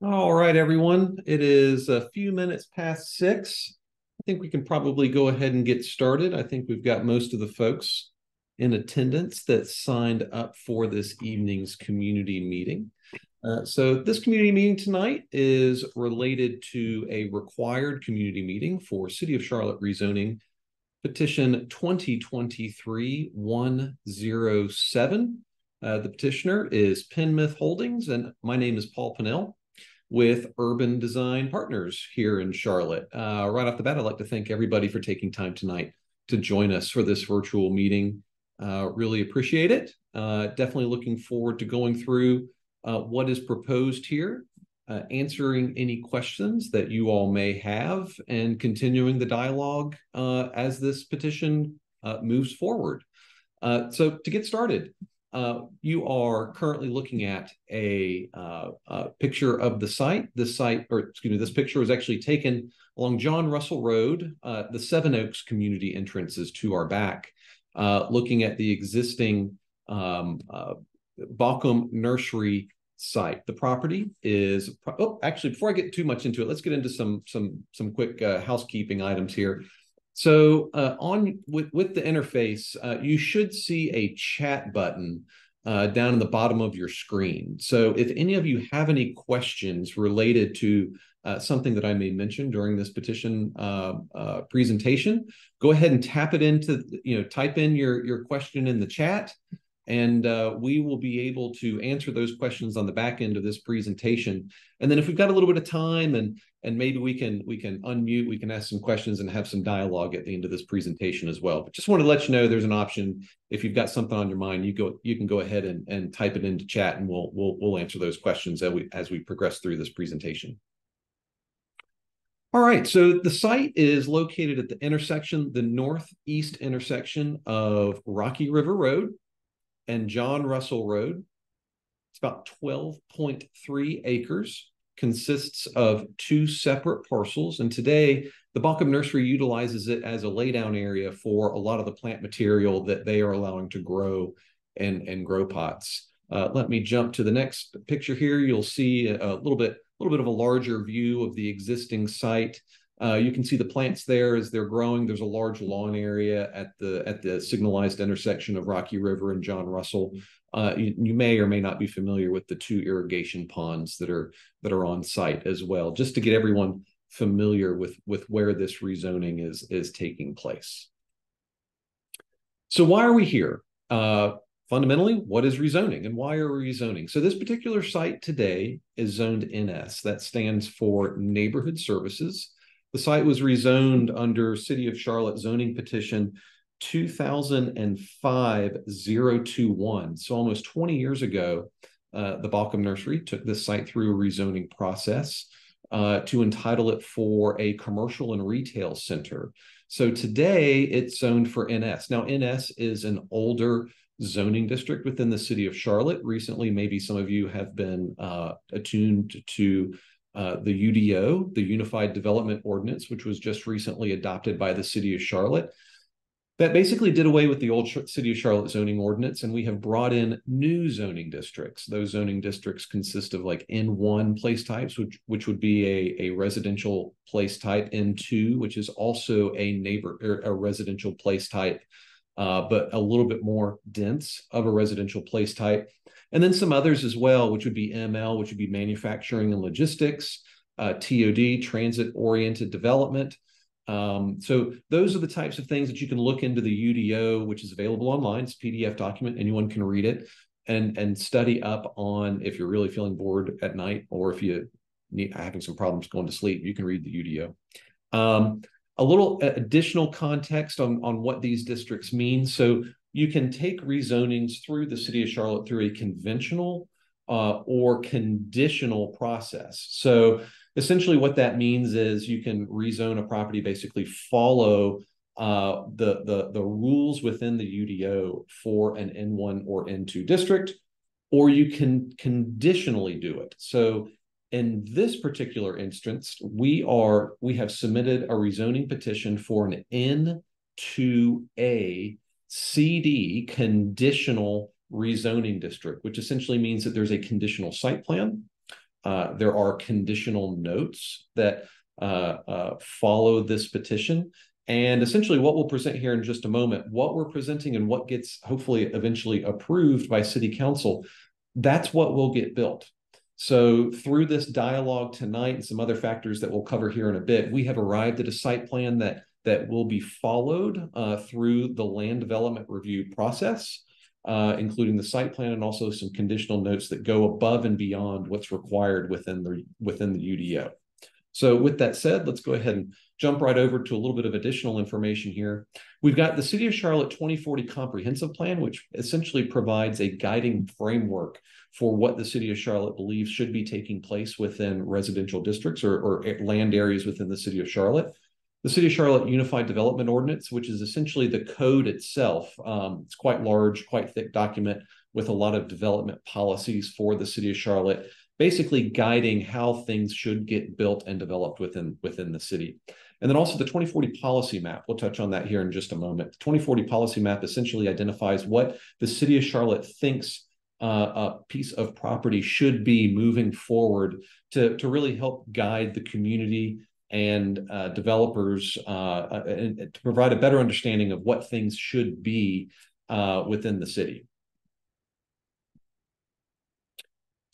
All right, everyone. It is a few minutes past 6. I think we can probably go ahead and get started. I think we've got most of the folks in attendance that signed up for this evening's community meeting. So this community meeting tonight is related to a required community meeting for City of Charlotte Rezoning Petition 2023-107. The petitioner is Penmith Holdings, and my name is Paul Pinnell with Urban Design Partners here in Charlotte. Right off the bat, I'd like to thank everybody for taking time tonight to join us for this virtual meeting. Really appreciate it. Definitely looking forward to going through what is proposed here, answering any questions that you all may have, and continuing the dialogue as this petition moves forward. So to get started, you are currently looking at a picture of the site. This picture was actually taken along John Russell Road. The Seven Oaks community entrance is to our back, looking at the existing Baucom nursery site. The property is, actually, before I get too much into it, let's get into some quick housekeeping items here. So with the interface, you should see a chat button down in the bottom of your screen. So if any of you have any questions related to something that I may mention during this petition presentation, go ahead and tap it into, type in your question in the chat, and we will be able to answer those questions on the back end of this presentation. And then if we've got a little bit of time and maybe we can unmute, we can ask some questions and have some dialogue at the end of this presentation as well. But just wanted to let you know there's an option. If you've got something on your mind, you can go ahead and type it into chat, and we'll answer those questions as we progress through this presentation. All right, so the site is located at the northeast intersection of Rocky River Road and John Russell Road. It's about 12.3 acres, consists of 2 separate parcels. And today, the Baucom Nursery utilizes it as a laydown area for a lot of the plant material that they are allowing to grow and grow pots. Let me jump to the next picture here. You'll see a little bit of a larger view of the existing site. You can see the plants there as they're growing. There's a large lawn area at the signalized intersection of Rocky River and John Russell. You may or may not be familiar with the 2 irrigation ponds that are on site as well, just to get everyone familiar with where this rezoning is taking place. So why are we here? Fundamentally, what is rezoning and why are we rezoning? So this particular site today is zoned NS. That stands for Neighborhood Services. The site was rezoned under City of Charlotte Zoning Petition 2005-021. So almost 20 years ago, the Baucom Nursery took this site through a rezoning process to entitle it for a commercial and retail center. So today it's zoned for NS. Now, NS is an older zoning district within the City of Charlotte. Recently, maybe some of you have been attuned to the UDO, the Unified Development Ordinance, which was just recently adopted by the City of Charlotte. That basically did away with the old City of Charlotte zoning ordinance, and we have brought in new zoning districts. Those zoning districts consist of like N1 place types, which would be a residential place type, N2, which is also a residential place type, but a little bit more dense of a residential place type. And then some others as well, which would be ML, which would be manufacturing and logistics, TOD, transit-oriented development. So those are the types of things that you can look into the UDO, which is available online. It's a PDF document. Anyone can read it and study up on if you're really feeling bored at night, or if you having some problems going to sleep, you can read the UDO. A little additional context on what these districts mean. So you can take rezonings through the City of Charlotte through a conventional or conditional process. So essentially what that means is you can rezone a property, basically follow the rules within the UDO for an N1 or N2 district, or you can conditionally do it. So in this particular instance, we have submitted a rezoning petition for an N2A CD conditional rezoning district, which essentially means that there's a conditional site plan. There are conditional notes that follow this petition. And essentially what we'll present here in just a moment, what we're presenting and what gets hopefully eventually approved by City Council, that's what will get built. So through this dialogue tonight and some other factors that we'll cover here in a bit, we have arrived at a site plan that will be followed through the land development review process, including the site plan and also some conditional notes that go above and beyond what's required within the UDO. So with that said, let's go ahead and jump right over to a little bit of additional information here. We've got the City of Charlotte 2040 Comprehensive Plan, which essentially provides a guiding framework for what the City of Charlotte believes should be taking place within residential districts or land areas within the City of Charlotte. The City of Charlotte Unified Development Ordinance, which is essentially the code itself. It's quite large, quite thick document with a lot of development policies for the City of Charlotte, basically guiding how things should get built and developed within the city. And then also the 2040 policy map. We'll touch on that here in just a moment. The 2040 policy map essentially identifies what the City of Charlotte thinks a piece of property should be moving forward to really help guide the community and developers and to provide a better understanding of what things should be within the city.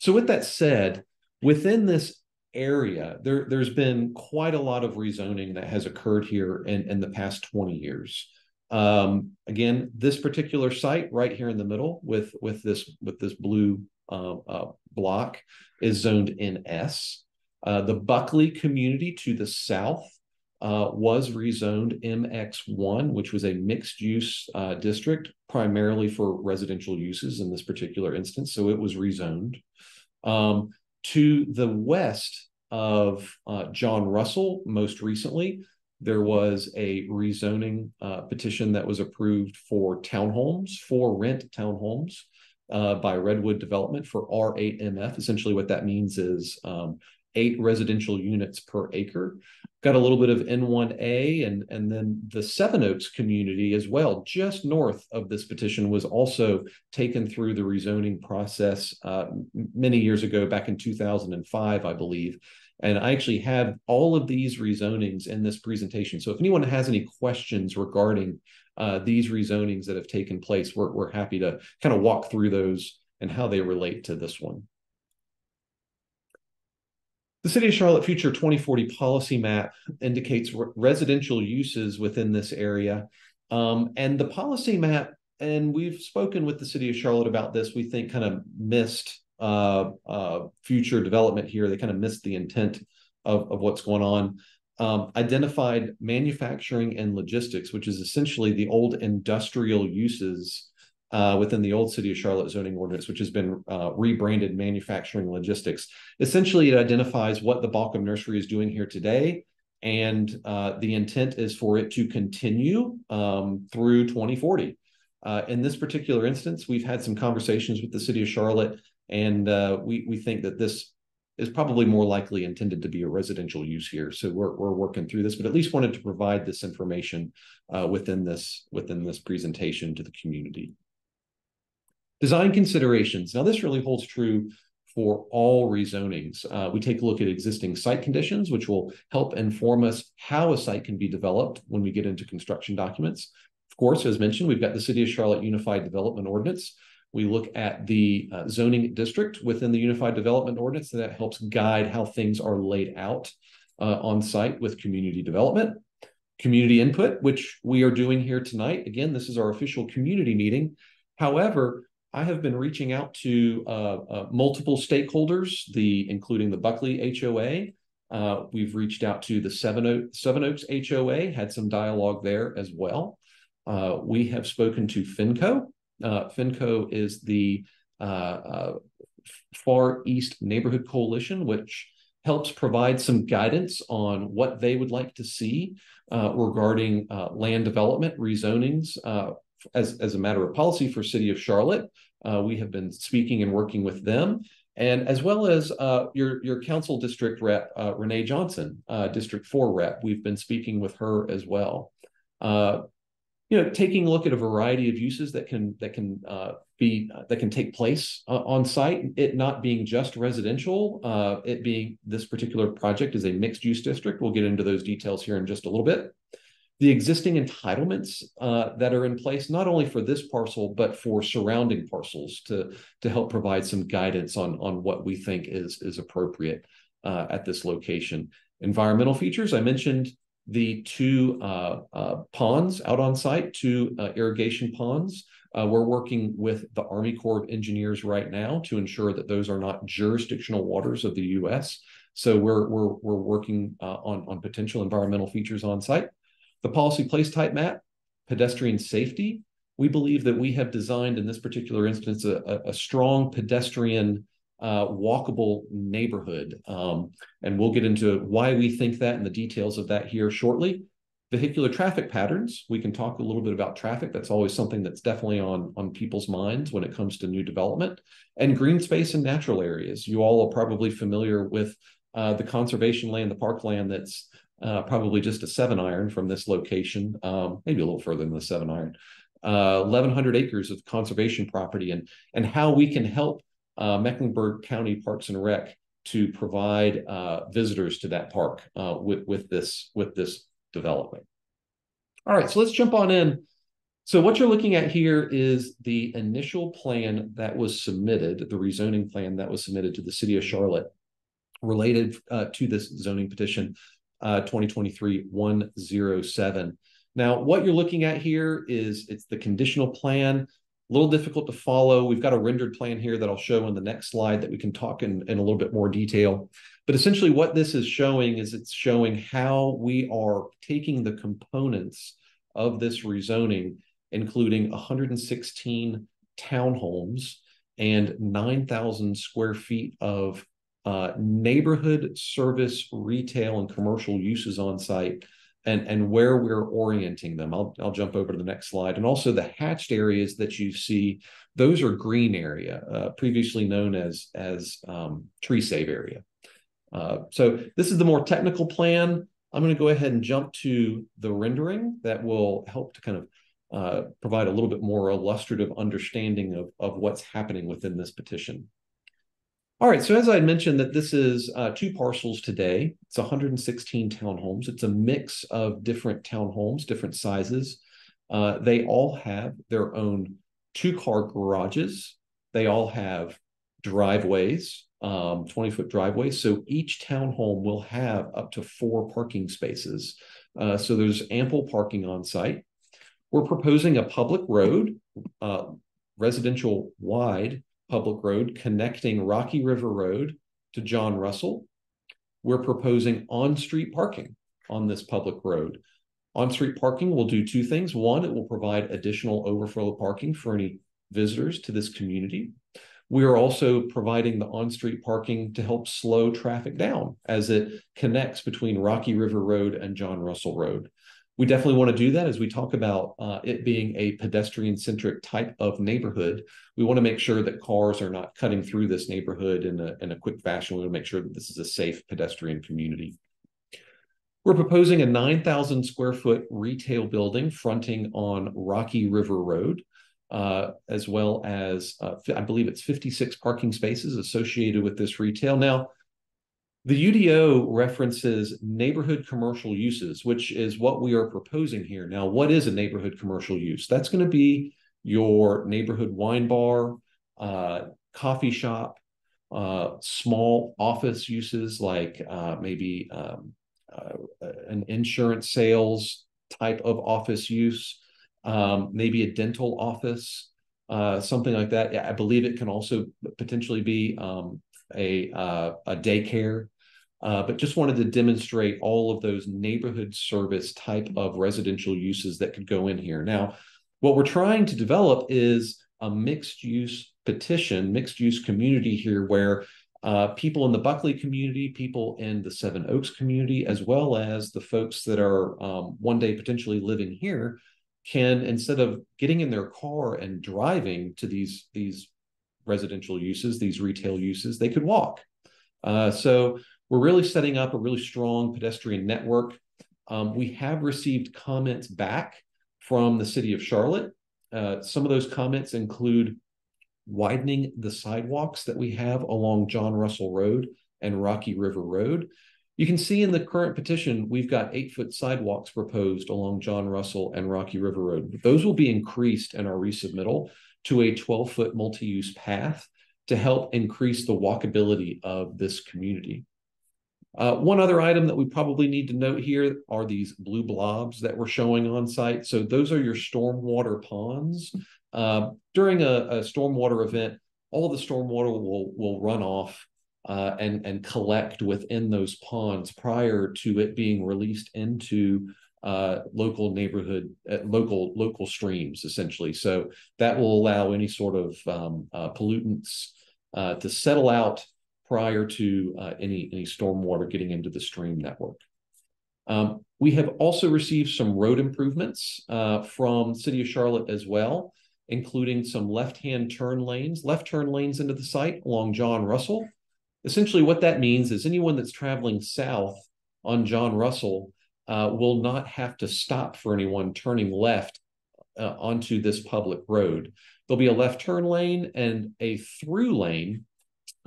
So with that said, within this area, there's been quite a lot of rezoning that has occurred here in the past 20 years. Again, this particular site right here in the middle with this blue block is zoned NS. The Buckley community to the south was rezoned MX1, which was a mixed-use district, primarily for residential uses in this particular instance, so it was rezoned. To the west of John Russell, most recently, there was a rezoning petition that was approved for townhomes, for rent townhomes by Redwood Development for R8MF. Essentially what that means is 8 residential units per acre. Got a little bit of N1A, and then the Seven Oaks community as well, just north of this petition, was also taken through the rezoning process many years ago, back in 2005, I believe. And I actually have all of these rezonings in this presentation. So if anyone has any questions regarding these rezonings that have taken place, we're happy to kind of walk through those and how they relate to this one. The City of Charlotte Future 2040 policy map indicates residential uses within this area. And the policy map, and we've spoken with the City of Charlotte about this, we think kind of missed future development here. They kind of missed the intent of what's going on. Identified manufacturing and logistics, which is essentially the old industrial uses within the old City of Charlotte zoning ordinance, which has been rebranded manufacturing logistics. Essentially, it identifies what the Baucom nursery is doing here today, and the intent is for it to continue through 2040. In this particular instance, we've had some conversations with the City of Charlotte, and we think that this is probably more likely intended to be a residential use here. So we're working through this, but at least wanted to provide this information within this presentation to the community. Design considerations. Now, this really holds true for all rezonings. We take a look at existing site conditions, which will help inform us how a site can be developed when we get into construction documents. Of course, as mentioned, we've got the City of Charlotte Unified Development Ordinance. We look at the zoning district within the Unified Development Ordinance, and that helps guide how things are laid out on site with community development. Community input, which we are doing here tonight. Again, this is our official community meeting. However, I have been reaching out to multiple stakeholders, including the Buckley HOA. We've reached out to the Seven Oaks HOA, had some dialogue there as well. We have spoken to FinCo. FinCo is the Far East Neighborhood Coalition, which helps provide some guidance on what they would like to see regarding land development, rezonings, as a matter of policy for City of Charlotte. We have been speaking and working with them, and as well as your council district rep, Renee Johnson, District 4 rep. We've been speaking with her as well. taking a look at a variety of uses that can take place on site. It not being just residential, it being this particular project is a mixed use district. We'll get into those details here in just a little bit. The existing entitlements that are in place, not only for this parcel, but for surrounding parcels to help provide some guidance on what we think is appropriate at this location. Environmental features, I mentioned the two ponds out on site, two irrigation ponds. We're working with the Army Corps of Engineers right now to ensure that those are not jurisdictional waters of the U.S. So we're working on potential environmental features on site. The policy place type map, pedestrian safety. We believe that we have designed in this particular instance a strong pedestrian walkable neighborhood. And we'll get into why we think that and the details of that here shortly. Vehicular traffic patterns. We can talk a little bit about traffic. That's always something that's definitely on people's minds when it comes to new development. And green space and natural areas. You all are probably familiar with the conservation land, the parkland that's probably just a 7-iron from this location, maybe a little further than the 7-iron. 1,100 acres of conservation property and how we can help Mecklenburg County Parks and Rec to provide visitors to that park with this development. All right, so let's jump on in. So what you're looking at here is the initial plan that was submitted, the rezoning plan that was submitted to the City of Charlotte related to this zoning petition 2023-107. Now, what you're looking at here is it's the conditional plan. A little difficult to follow. We've got a rendered plan here that I'll show on the next slide that we can talk in a little bit more detail. But essentially what this is showing is it's showing how we are taking the components of this rezoning, including 116 townhomes and 9,000 square feet of neighborhood service, retail, and commercial uses on site, and where we're orienting them. I'll jump over to the next slide. And also the hatched areas that you see, those are green area, previously known as tree save area. So this is the more technical plan. I'm going to go ahead and jump to the rendering that will help to kind of provide a little bit more illustrative understanding of what's happening within this petition. All right, so as I mentioned that this is two parcels today. It's 116 townhomes. It's a mix of different townhomes, different sizes. They all have their own 2-car garages. They all have driveways, 20-foot driveways. So each townhome will have up to 4 parking spaces. So there's ample parking on site. We're proposing a public road, residential wide public road connecting Rocky River Road to John Russell. We're proposing on-street parking on this public road. On-street parking will do 2 things. One, it will provide additional overflow parking for any visitors to this community. We are also providing the on-street parking to help slow traffic down as it connects between Rocky River Road and John Russell Road. We definitely want to do that as we talk about it being a pedestrian-centric type of neighborhood. We want to make sure that cars are not cutting through this neighborhood in a quick fashion. We want to make sure that this is a safe pedestrian community. We're proposing a 9,000 square foot retail building fronting on Rocky River Road, as well as, I believe it's 56 parking spaces associated with this retail. Now, the UDO references neighborhood commercial uses, which is what we are proposing here. Now, what is a neighborhood commercial use? That's going to be your neighborhood wine bar, coffee shop, small office uses like maybe an insurance sales type of office use, maybe a dental office, something like that. I believe it can also potentially be a daycare. But just wanted to demonstrate all of those neighborhood service type of residential uses that could go in here. Now, what we're trying to develop is a mixed-use petition, mixed-use community here where people in the Buckley community, people in the Seven Oaks community, as well as the folks that are one day potentially living here can, instead of getting in their car and driving to these residential uses, these retail uses, they could walk. So we're really setting up a really strong pedestrian network. We have received comments back from the city of Charlotte. Some of those comments include widening the sidewalks that we have along John Russell Road and Rocky River Road. You can see in the current petition, we've got 8-foot sidewalks proposed along John Russell and Rocky River Road. Those will be increased in our resubmittal to a 12-foot multi-use path to help increase the walkability of this community. One other item that we probably need to note here are these blue blobs that we're showing on site. So those are your stormwater ponds. During a stormwater event, all the stormwater will run off and collect within those ponds prior to it being released into local neighborhood, local streams, essentially. So that will allow any sort of pollutants to settle out prior to any stormwater getting into the stream network. We have also received some road improvements from City of Charlotte as well, including some left turn lanes into the site along John Russell. Essentially what that means is anyone that's traveling south on John Russell will not have to stop for anyone turning left onto this public road. There'll be a left turn lane and a through lane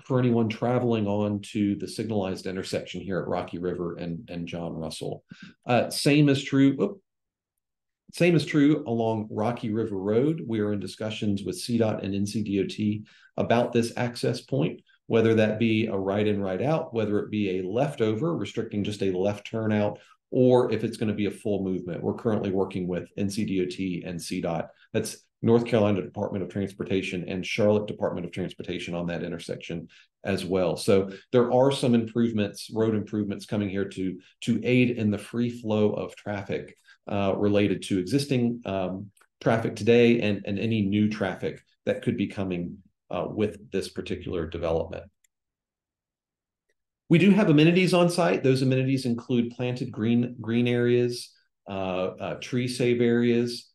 for anyone traveling on to the signalized intersection here at Rocky River and John Russell. Same is true along Rocky River Road. We are in discussions with CDOT and NCDOT about this access point, whether that be a right in, right out, whether it be a leftover, restricting just a left turn out, or if it's going to be a full movement. We're currently working with NCDOT and CDOT. That's North Carolina Department of Transportation and Charlotte Department of Transportation on that intersection as well. So there are some improvements, road improvements coming here to aid in the free flow of traffic related to existing traffic today and any new traffic that could be coming with this particular development. We do have amenities on site. Those amenities include planted green areas, tree save areas,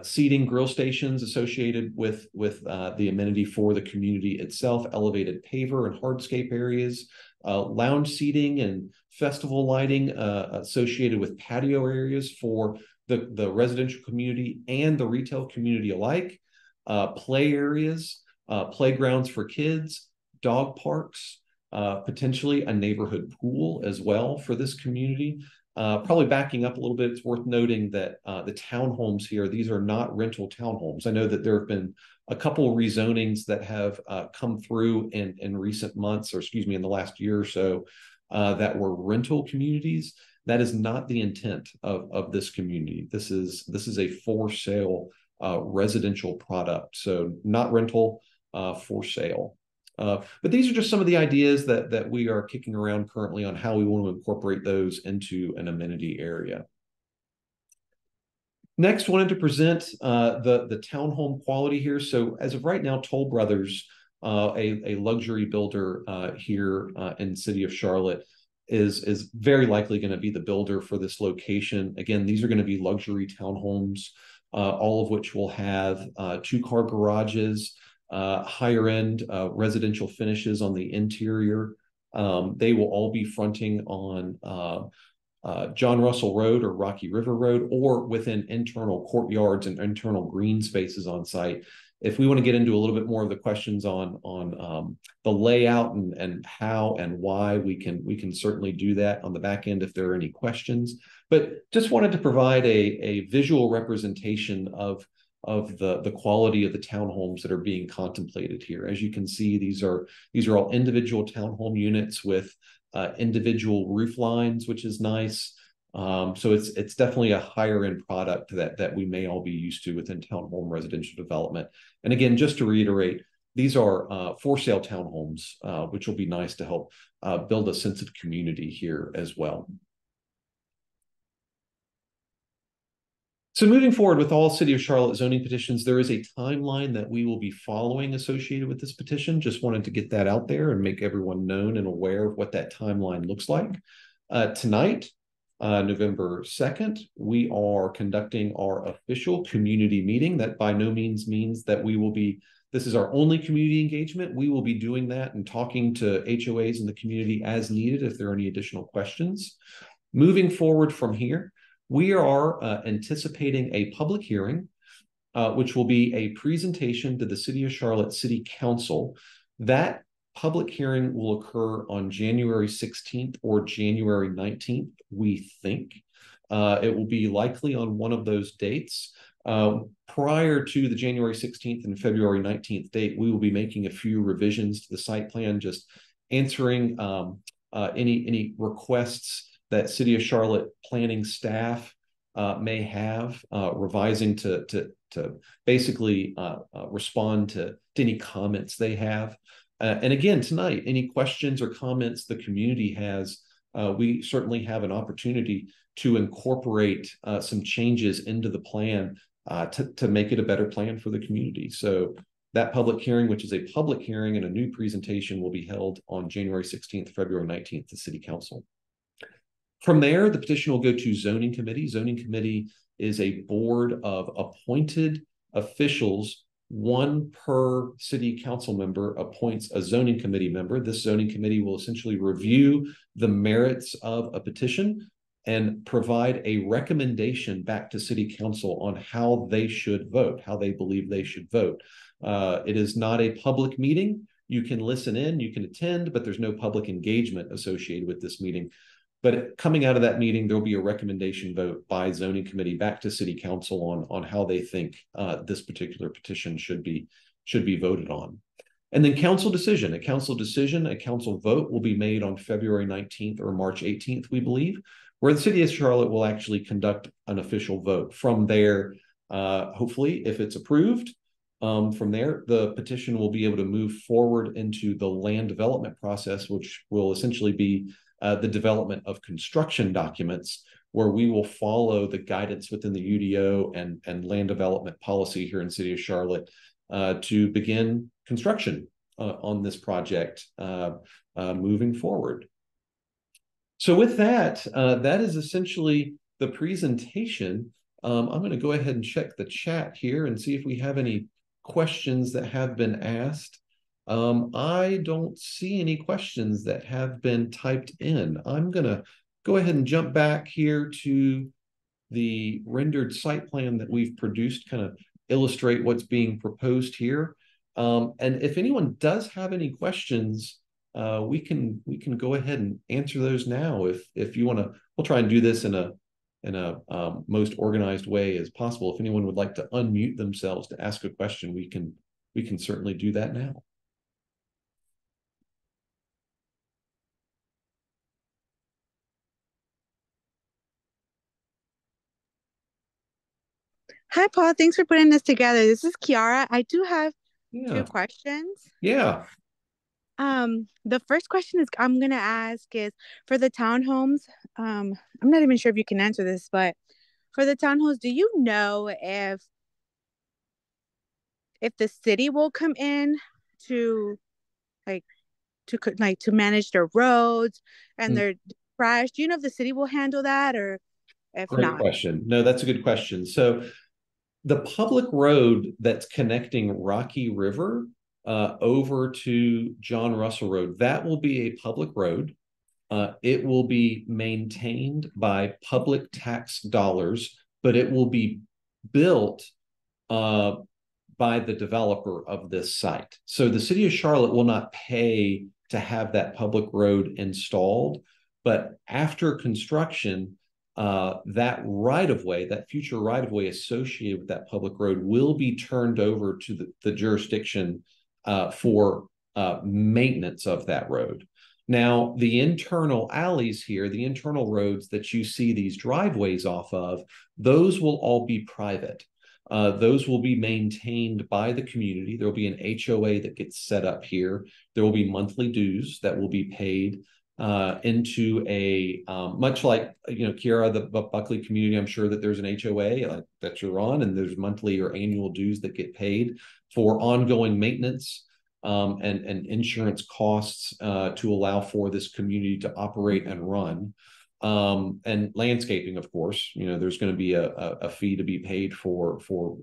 seating, grill stations associated with the amenity for the community itself, elevated paver and hardscape areas, lounge seating and festival lighting associated with patio areas for the residential community and the retail community alike, play areas, playgrounds for kids, dog parks, potentially a neighborhood pool as well for this community. Probably backing up a little bit, it's worth noting that the townhomes here, these are not rental townhomes. I know that there have been a couple of rezonings that have come through in recent months, or excuse me, in the last year or so, that were rental communities. That is not the intent of this community. This is a for sale residential product. So not rental, for sale. But these are just some of the ideas that we are kicking around currently on how we want to incorporate those into an amenity area. Next, wanted to present the townhome quality here. So as of right now, Toll Brothers, a luxury builder here in the city of Charlotte, is very likely going to be the builder for this location. Again, these are going to be luxury townhomes, all of which will have 2-car garages, higher end residential finishes on the interior. They will all be fronting on John Russell Road or Rocky River Road, or within internal courtyards and internal green spaces on site. If we want to get into a little bit more of the questions on the layout and how and why, we can certainly do that on the back end if there are any questions. But just wanted to provide a visual representation of the quality of the townhomes that are being contemplated here. As you can see, these are all individual townhome units with individual roof lines, which is nice. So it's definitely a higher end product that we may all be used to within townhome residential development. And again, just to reiterate, these are for sale townhomes, which will be nice to help build a sense of community here as well. So moving forward with all City of Charlotte zoning petitions, there is a timeline that we will be following associated with this petition. Just wanted to get that out there and make everyone known and aware of what that timeline looks like. Tonight, November 2nd, we are conducting our official community meeting. That by no means means that this is our only community engagement. We will be doing that and talking to HOAs in the community as needed if there are any additional questions. Moving forward from here, we are anticipating a public hearing, which will be a presentation to the City of Charlotte City Council. That public hearing will occur on January 16th or January 19th, we think. It will be likely on one of those dates. Prior to the January 16th and February 19th date, we will be making a few revisions to the site plan, just answering any requests that City of Charlotte planning staff may have, revising to basically respond to any comments they have. And again, tonight, any questions or comments the community has, we certainly have an opportunity to incorporate some changes into the plan to make it a better plan for the community. So that public hearing, which is a public hearing and a new presentation, will be held on January 16th, February 19th, to City Council. From there, the petition will go to Zoning Committee. Zoning Committee is a board of appointed officials. One per city council member appoints a zoning committee member. This zoning committee will essentially review the merits of a petition and provide a recommendation back to city council on how they should vote, how they believe they should vote. It is not a public meeting. You can listen in, you can attend, but there's no public engagement associated with this meeting. But coming out of that meeting, there'll be a recommendation vote by zoning committee back to city council on how they think this particular petition should be voted on. And then council decision. A council vote will be made on February 19th or March 18th, we believe, where the City of Charlotte will actually conduct an official vote. From there, hopefully, if it's approved, from there, the petition will be able to move forward into the land development process, which will essentially be the development of construction documents, where we will follow the guidance within the UDO and land development policy here in the City of Charlotte to begin construction on this project moving forward. So with that, that is essentially the presentation. I'm going to go ahead and check the chat here and see if we have any questions that have been asked. I don't see any questions that have been typed in. I'm going to go ahead and jump back here to the rendered site plan that we've produced, kind of illustrate what's being proposed here. And if anyone does have any questions, we can go ahead and answer those now. If you want to, we'll try and do this in a most organized way as possible. If anyone would like to unmute themselves to ask a question, we can certainly do that now. Hi, Paul. Thanks for putting this together. This is Kiara. I do have two questions. Yeah. The first question is I'm gonna ask is for the townhomes. I'm not even sure if you can answer this, but for the townhomes, do you know if the city will come in to to manage their roads and their trash? Do you know if the city will handle that, or if Great not? question. No, that's a good question. So the public road that's connecting Rocky River over to John Russell Road, that will be a public road. It will be maintained by public tax dollars, but it will be built by the developer of this site. So the City of Charlotte will not pay to have that public road installed, but after construction, that right-of-way, that future right-of-way associated with that public road will be turned over to the jurisdiction for maintenance of that road. Now, the internal alleys here, the internal roads that you see these driveways off of, those will all be private. Those will be maintained by the community. There will be an HOA that gets set up here. There will be monthly dues that will be paid into a much like, Kiara, the Buckley community. I'm sure that there's an HOA that you're on, and there's monthly or annual dues that get paid for ongoing maintenance and insurance costs to allow for this community to operate and run. And landscaping, of course, there's going to be a fee to be paid for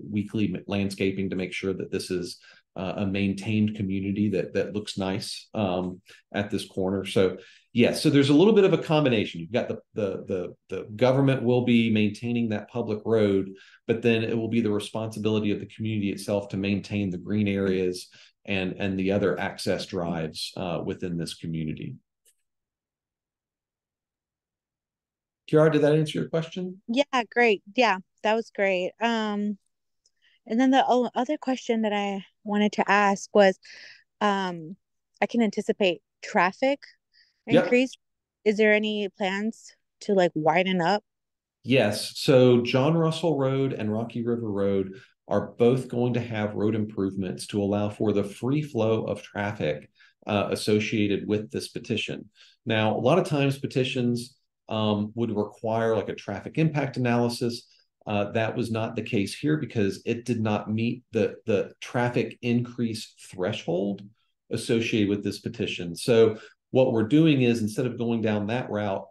weekly landscaping to make sure that this is a maintained community that looks nice at this corner. So yes, so there's a little bit of a combination. You've got the government will be maintaining that public road, but then it will be the responsibility of the community itself to maintain the green areas and the other access drives within this community. Kiara, did that answer your question? Yeah, great. Yeah, that was great. And then the other question that I wanted to ask was, I can anticipate traffic Yep. increase. Is there any plans to like widen up? Yes. So John Russell Road and Rocky River Road are both going to have road improvements to allow for the free flow of traffic associated with this petition. Now, a lot of times petitions would require like a traffic impact analysis. That was not the case here because it did not meet the traffic increase threshold associated with this petition. So what we're doing is instead of going down that route,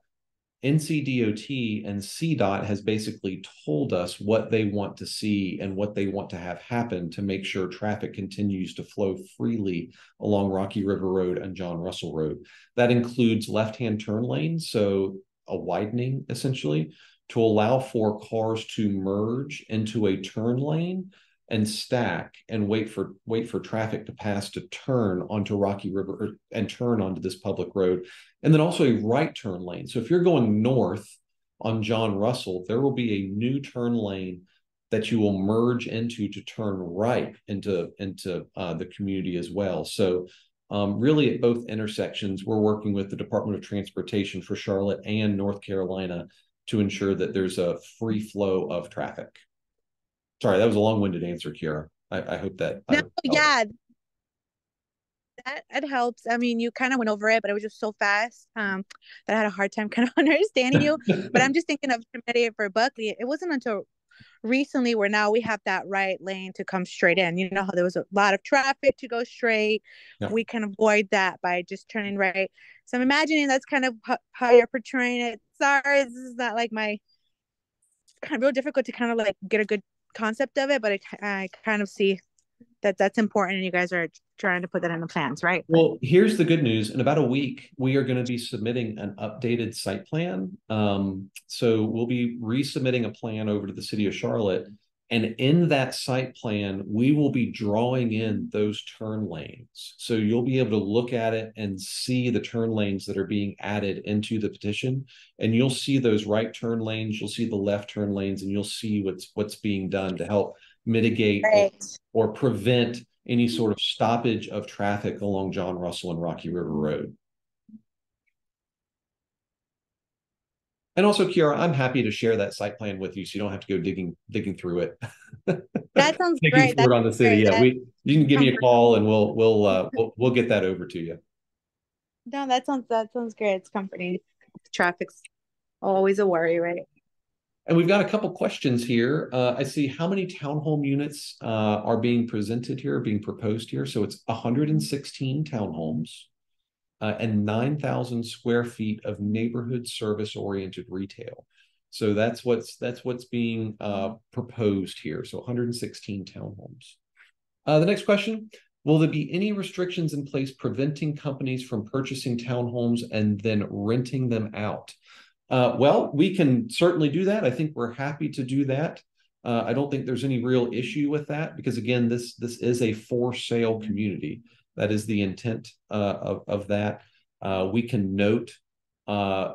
NCDOT and CDOT has basically told us what they want to see and what they want to have happen to make sure traffic continues to flow freely along Rocky River Road and John Russell Road. That includes left-hand turn lanes, so a widening essentially to allow for cars to merge into a turn lane and stack and wait for traffic to pass to turn onto Rocky River and turn onto this public road. And then also a right turn lane. So if you're going north on John Russell, there will be a new turn lane that you will merge into to turn right into the community as well. So really at both intersections, we're working with the Department of Transportation for Charlotte and North Carolina to ensure that there's a free flow of traffic. Sorry, that was a long-winded answer, Kiara. I hope that. No, yeah, that helps. I mean, you kind of went over it, but it was just so fast that I had a hard time kind of understanding you. But I'm just thinking of Intermediate for Buckley. It wasn't until recently where now we have that right lane to come straight in. You know how there was a lot of traffic to go straight. Yeah. We can avoid that by just turning right. So I'm imagining that's kind of how you're portraying it. Sorry, this is not like my kind of real difficult to kind of like get a good concept of it, but I kind of see that that's important and you guys are trying to put that in the plans, right? Well, here's the good news. In about a week, we are going to be submitting an updated site plan. So we'll be resubmitting a plan over to the city of Charlotte. And in that site plan, we will be drawing in those turn lanes. So you'll be able to look at it and see the turn lanes that are being added into the petition. And you'll see those right turn lanes, you'll see the left turn lanes, and you'll see what's being done to help mitigate or prevent any sort of stoppage of traffic along John Russell and Rocky River Road. And also, Kiara, I'm happy to share that site plan with you, so you don't have to go digging through it. That sounds great. That's on the city, great. yeah. You can give me a call, and we'll get that over to you. No, that sounds great. It's comforting. Traffic's always a worry, right? And we've got a couple questions here. I see how many townhome units are being presented here, being proposed here. So it's 116 townhomes and 9,000 square feet of neighborhood service-oriented retail. So that's what's being proposed here. So 116 townhomes. The next question, will there be any restrictions in place preventing companies from purchasing townhomes and then renting them out? Well, we can certainly do that. I think we're happy to do that. I don't think there's any real issue with that because, again, this is a for sale community. That is the intent of that. We can note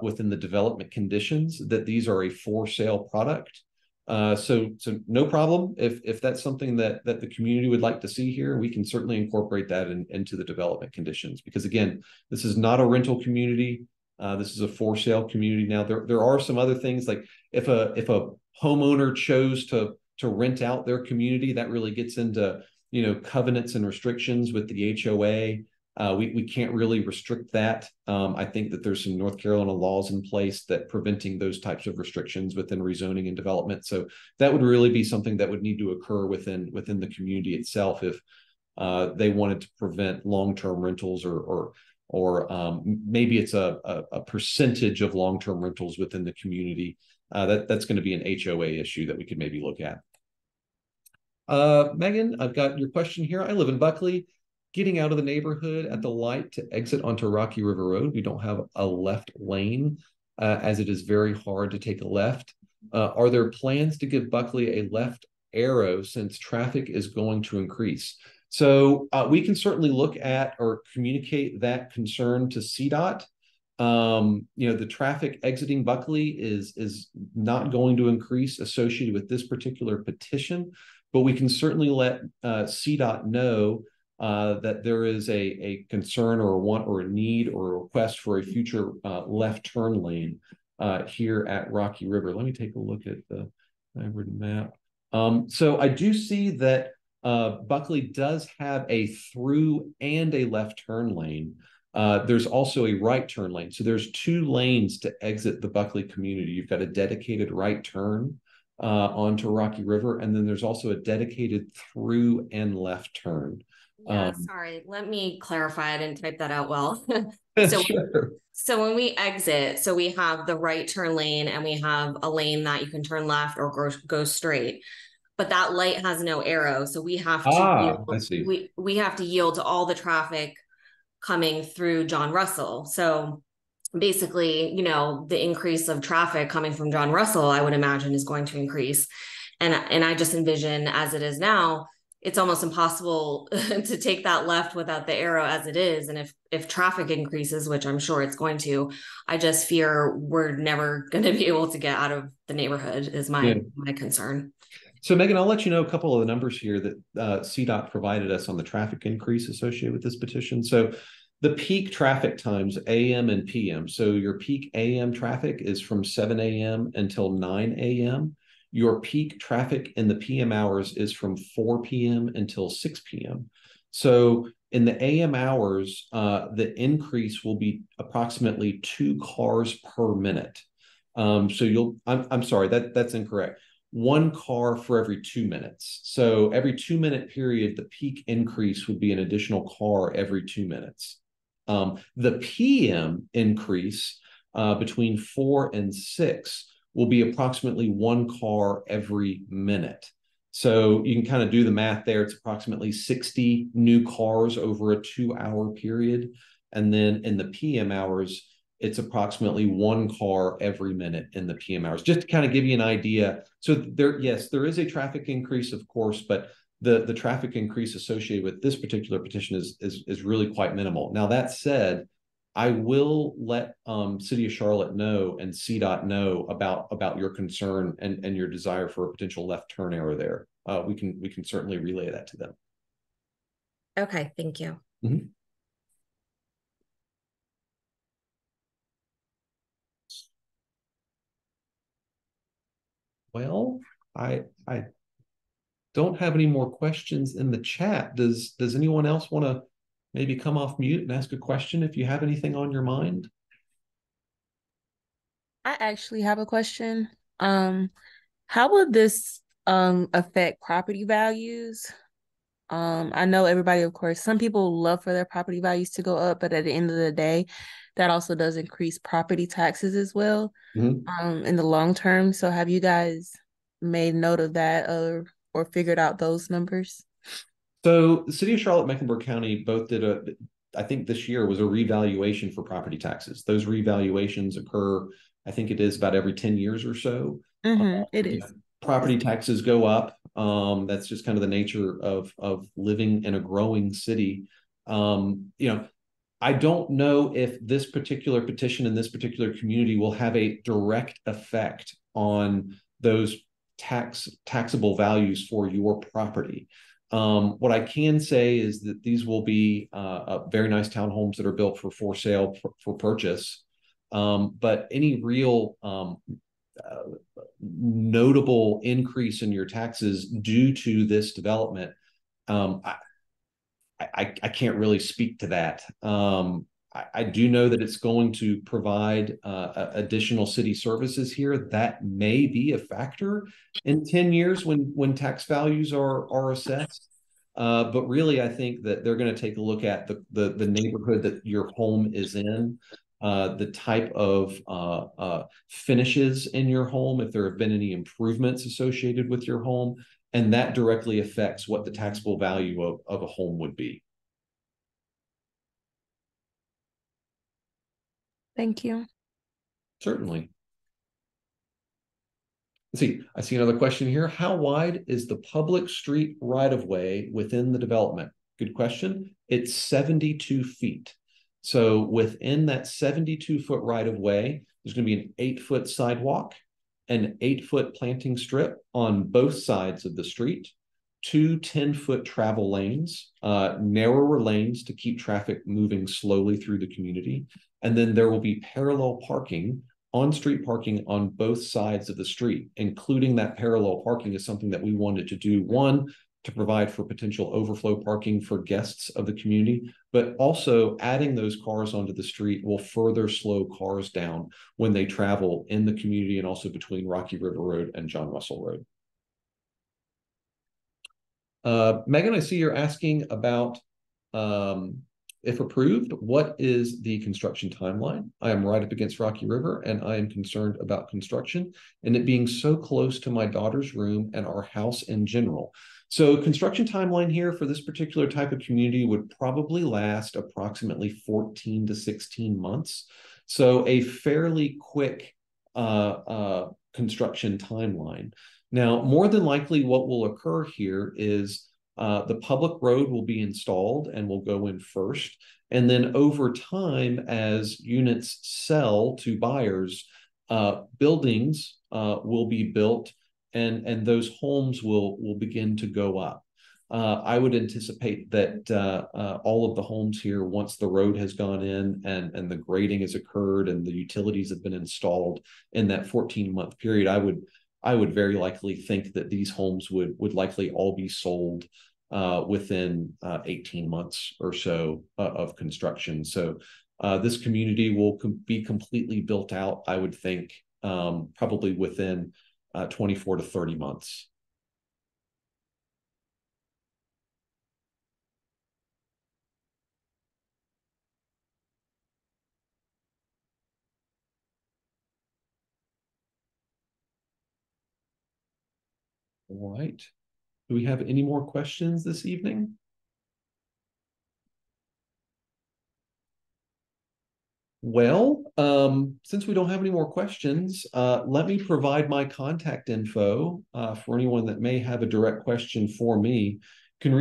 within the development conditions that these are a for sale product. So no problem. If that's something that the community would like to see here, we can certainly incorporate that into the development conditions because, again, this is not a rental community. This is a for sale community. Now, there are some other things like if a homeowner chose to rent out their community, that really gets into covenants and restrictions with the HOA. We can't really restrict that. I think that there's some North Carolina laws in place that preventing those types of restrictions within rezoning and development. So that would really be something that would need to occur within the community itself if they wanted to prevent long-term rentals or maybe it's a percentage of long-term rentals within the community. That's going to be an HOA issue that we could maybe look at. Megan, I've got your question here. I live in Buckley. Getting out of the neighborhood at the light to exit onto Rocky River Road, we don't have a left lane, as it is very hard to take a left. Are there plans to give Buckley a left arrow since traffic is going to increase? So we can certainly look at or communicate that concern to CDOT. The traffic exiting Buckley is not going to increase associated with this particular petition, but we can certainly let CDOT know that there is a concern or a want or a need or a request for a future left turn lane here at Rocky River. Let me take a look at the map. So I do see that Buckley does have a through and a left turn lane. There's also a right turn lane. So there's two lanes to exit the Buckley community. You've got a dedicated right turn onto Rocky River, and then there's also a dedicated through and left turn. Yeah, sorry. Let me clarify. I didn't type that out well. Sure. So when we exit, so we have the right turn lane and we have a lane that you can turn left or go straight. But that light has no arrow. So we have to yield, I see. we have to yield to all the traffic coming through John Russell. So basically, the increase of traffic coming from John Russell, I would imagine, is going to increase. And I just envision, as it is now, it's almost impossible to take that left without the arrow as it is. And if traffic increases, which I'm sure it's going to, I just fear we're never going to be able to get out of the neighborhood is my concern. So Megan, I'll let you know a couple of the numbers here that CDOT provided us on the traffic increase associated with this petition. So the peak traffic times, AM and PM. So your peak AM traffic is from 7 a.m. until 9 a.m. Your peak traffic in the PM hours is from 4 p.m. until 6 p.m. So in the AM hours, the increase will be approximately 2 cars per minute. I'm sorry, that's incorrect. 1 car for every 2 minutes. So every 2-minute period, the peak increase would be an additional car every 2 minutes. The PM increase between 4 and 6 will be approximately 1 car every minute. So you can kind of do the math there. It's approximately 60 new cars over a 2-hour period. And then in the PM hours, it's approximately 1 car every minute in the PM hours, just to kind of give you an idea. So there is a traffic increase, of course, but the traffic increase associated with this particular petition is really quite minimal. Now, that said, I will let City of Charlotte know and CDOT know about your concern and your desire for a potential left turn arrow there. We can certainly relay that to them. Okay, thank you. Mm-hmm. Well, I don't have any more questions in the chat. Does anyone else want to maybe come off mute and ask a question if you have anything on your mind? I actually have a question. How would this affect property values? I know everybody, of course, some people love for their property values to go up, but at the end of the day, that also does increase property taxes as well, in the long term. So have you guys made note of that or figured out those numbers? So the City of Charlotte, Mecklenburg County both did I think this year was a revaluation for property taxes. Those revaluations occur, I think it is about every 10 years or so. It is. Property taxes go up. That's just kind of the nature of living in a growing city. I don't know if this particular petition in this particular community will have a direct effect on those taxable values for your property. What I can say is that these will be very nice townhomes that are built for sale for purchase. But any real notable increase in your taxes due to this development, I can't really speak to that. I do know that it's going to provide additional city services here. That may be a factor in 10 years when tax values are assessed. But really, I think that they're going to take a look at the neighborhood that your home is in, the type of finishes in your home, if there have been any improvements associated with your home, and that directly affects what the taxable value of a home would be. Thank you. Certainly. Let's see, I see another question here. How wide is the public street right-of-way within the development? Good question. It's 72 feet. So within that 72-foot right-of-way, there's going to be an 8-foot sidewalk, an 8-foot planting strip on both sides of the street, 2 10-foot travel lanes, narrower lanes to keep traffic moving slowly through the community. And then there will be parallel parking, on-street parking on both sides of the street. Including that parallel parking is something that we wanted to do. One, to provide for potential overflow parking for guests of the community, but also adding those cars onto the street will further slow cars down when they travel in the community and also between Rocky River Road and John Russell Road. Megan, I see you're asking about, if approved, what is the construction timeline? I am right up against Rocky River, and I am concerned about construction and it being so close to my daughter's room and our house in general. So construction timeline here for this particular type of community would probably last approximately 14 to 16 months. So a fairly quick construction timeline. Now, more than likely what will occur here is the public road will be installed and will go in first. And then over time, as units sell to buyers, buildings will be built and those homes will begin to go up. I would anticipate that all of the homes here, once the road has gone in and the grading has occurred and the utilities have been installed in that 14-month period, I would very likely think that these homes would likely all be sold within 18 months or so of construction. So this community will be completely built out, I would think, probably within 24 to 30 months. All right. Do we have any more questions this evening? Well, since we don't have any more questions, let me provide my contact info for anyone that may have a direct question for me. You can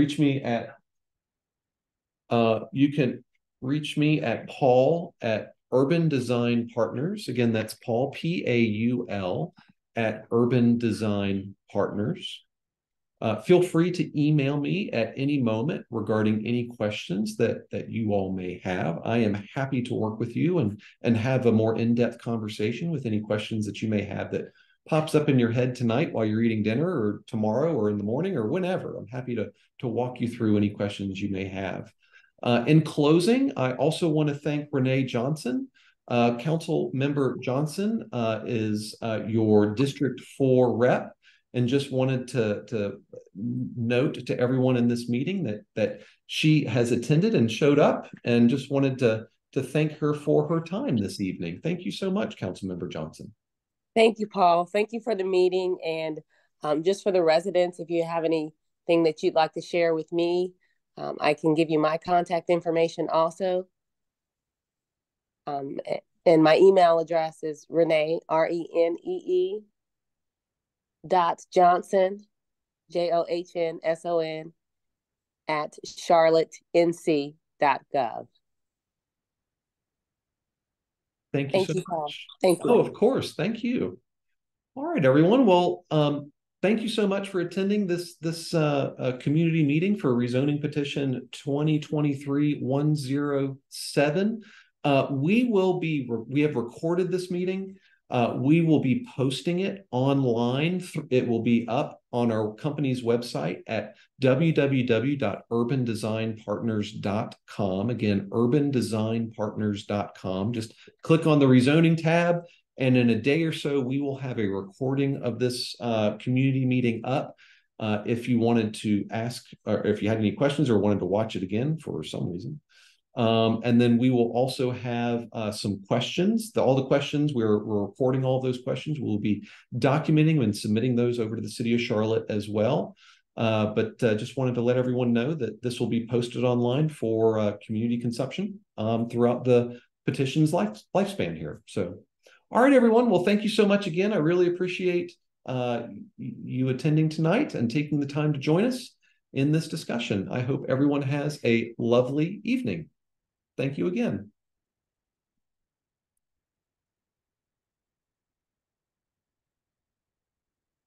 reach me at Paul at Urban Design Partners. Again, that's Paul, Paul, at Urban Design Partners. Feel free to email me at any moment regarding any questions that you all may have. I am happy to work with you and have a more in-depth conversation with any questions that you may have that pops up in your head tonight while you're eating dinner, or tomorrow, or in the morning, or whenever. I'm happy to walk you through any questions you may have. In closing, I also want to thank Renee Johnson. Council Member Johnson is your District 4 rep. And just wanted to note to everyone in this meeting that she has attended and showed up, and just wanted to thank her for her time this evening. Thank you so much, Councilmember Johnson. Thank you, Paul. Thank you for the meeting. And just for the residents, if you have anything that you'd like to share with me, I can give you my contact information also. And my email address is Renee, RENEE, .Johnson, JOHNSON, at charlottenc.gov. Thank you so much. Paul. Thank you. Oh, of course. Thank you. All right, everyone. Well, thank you so much for attending this community meeting for Rezoning Petition 2023-107. We have recorded this meeting. We will be posting it online. It will be up on our company's website at www.urbandesignpartners.com. Again, urbandesignpartners.com. Just click on the rezoning tab, and in a day or so, we will have a recording of this community meeting up. If you wanted to ask, or if you had any questions or wanted to watch it again for some reason, And then we will also have some questions. All the questions, we're recording all of those questions. We'll be documenting and submitting those over to the City of Charlotte as well. But just wanted to let everyone know that this will be posted online for community consumption throughout the petition's lifespan here. So, all right, everyone. Well, thank you so much again. I really appreciate you attending tonight and taking the time to join us in this discussion. I hope everyone has a lovely evening. Thank you again.